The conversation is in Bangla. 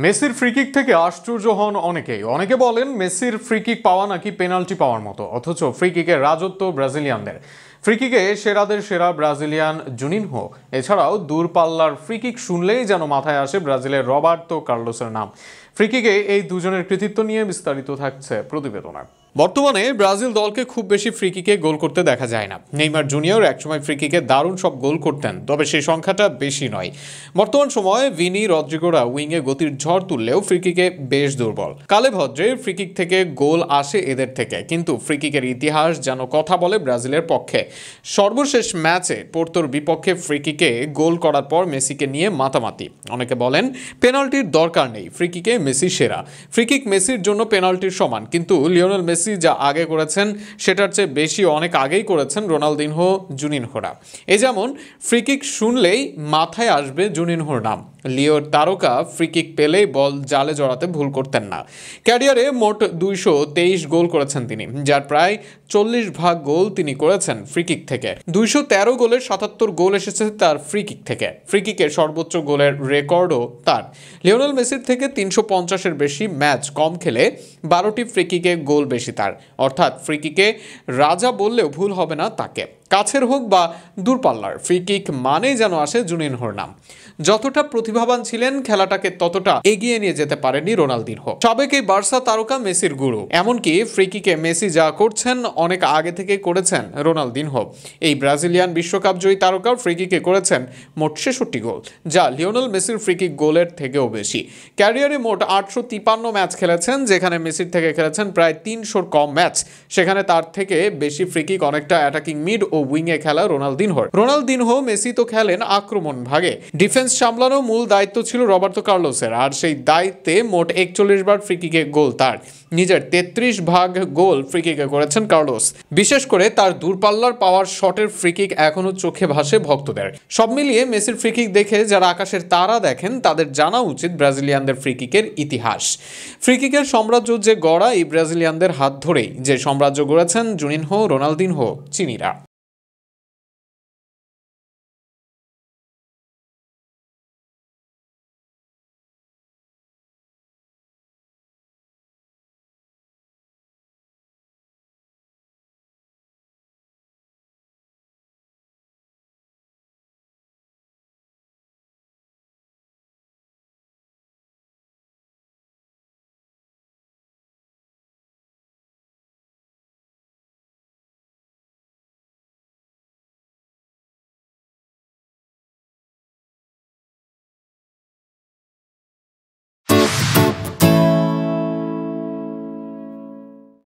মেসির ফ্রিকিক থেকে আশ্চর্য হন অনেকে বলেন মেসির ফ্রিকিক পাওয়া নাকি পেনাল্টি পাওয়ার মতো, অথচ ফ্রিকিকের রাজত্ব ব্রাজিলিয়ানদের। ফ্রিকিকে সেরাদের সেরা ব্রাজিলিয়ান জুনিনহো। এছাড়াও দূরপাল্লার ফ্রিকিক শুনলেই যেন মাথায় আসে ব্রাজিলের রবার্তো কার্লোসের নাম। ফ্রিকিকে এই দুজনের কৃতিত্ব নিয়ে বিস্তারিত থাকছে প্রতিবেদনে। বর্তমানে ব্রাজিল দলকে খুব বেশি ফ্রিকিকে গোল করতে দেখা যায় না। নেইমার জুনিয়র একসময় ফ্রিকিকে দারুণ সব গোল করতেন, তবে সেই সংখ্যাটা বেশি নয়। বর্তমান সময়ে ভিনি, রদ্রিগোরা উইংয়ে গতির ঝড় তুললেও ফ্রিকিকে বেশ দুর্বল। কালে ভদ্রে ফ্রিকিক থেকে গোল আসে এদের থেকে, কিন্তু ফ্রিকিকের ইতিহাস যেন কথা বলে ব্রাজিলের পক্ষে। সর্বশেষ ম্যাচে পোর্তোর বিপক্ষে ফ্রিকিকে গোল করার পর মেসিকে নিয়ে মাতামাতি। অনেকে বলেন পেনাল্টির দরকার নেই, ফ্রিকিকে মেসি সেরা। ফ্রিকিক মেসির জন্য পেনাল্টির সমান, কিন্তু লিওনেল মেসি যা আগে করেছেন সেটার চেয়ে বেশি অনেক আগেই করেছেন রোনালদিনহো, জুনিনহোরা। এই যেমন ফ্রিকিক শুনলেই মাথায় আসবে জুনিনহোর নাম। লিওর তারকা ফ্রিকিক পেলেই বল জালে জড়াতে ভুল করতেন না। ক্যারিয়ারে মোট 223 গোল করেছেন তিনি, যার প্রায় 40% গোল তিনি করেছেন ফ্রিকিক থেকে। 213 গোলের 77 গোল এসেছে তার ফ্রিকিক থেকে। ফ্রিকিকের সর্বোচ্চ গোলের রেকর্ডও তার। লিওনেল মেসির থেকে 350-এর বেশি ম্যাচ কম খেলে 12টি ফ্রিকিকে গোল বেশি তার। অর্থাৎ ফ্রিকিকে রাজা বললেও ভুল হবে না তাকে। কাছের হোক বা দূরপাল্লার, ফ্রিকিক মানেই যেন আসে জুনিনহোর নাম। যতটা প্রতিভাবান ছিলেন, খেলাটাকে ততটা এগিয়ে নিয়ে যেতে পারেনি রোনালদিনহো। সাবেক এই বার্সা তারকা মেসির গুরু। এমনকি ফ্রিকিকে মেসি যা করছেন অনেক আগে থেকে করেছেন রোনালদিনহো। এই ব্রাজিলিয়ান বিশ্বকাপ জয়ী তারকা ফ্রিকিকে করেছেন মোট 66 গোল, যা লিওনেল মেসির ফ্রিকিক গোলের থেকেও বেশি। ক্যারিয়ারে মোট 853 ম্যাচ খেলেছেন, যেখানে মেসির থেকে খেলেছেন প্রায় 300 কম ম্যাচ। সেখানে তার থেকে বেশি ফ্রিকিক অনেকটা অ্যাটাকিং মিড ও উইংয়ে খেলা রোনালদিনহো। মেসি তো খেলেন আক্রমণ ভাগে, ডিফেন্স সামলানো মূল দায়িত্ব ছিল রবার্তো কার্লোসের, আর সেই দায়িত্বে মোট 41 বার ফ্রিকিকে গোল তার। নিজের 33% গোল ফ্রিকিকে করেছেন কার্লোস। বিশেষ করে তার দূরপাল্লার পাওয়ার শটের ফ্রিকিক এখনো চোখে ভাসে ভক্তদের। সব মিলিয়ে মেসির ফ্রিকিক দেখে যারা আকাশের তারা দেখেন তাদের জানা উচিত ব্রাজিলিয়ানদের ফ্রিকিকের ইতিহাস। ফ্রিকিকের সাম্রাজ্য যে গড়া এই ব্রাজিলিয়ানদের হাত ধরেই, যে সাম্রাজ্য গড়েছেন জুনিনহো, রোনালদিনহো, চিনিরা।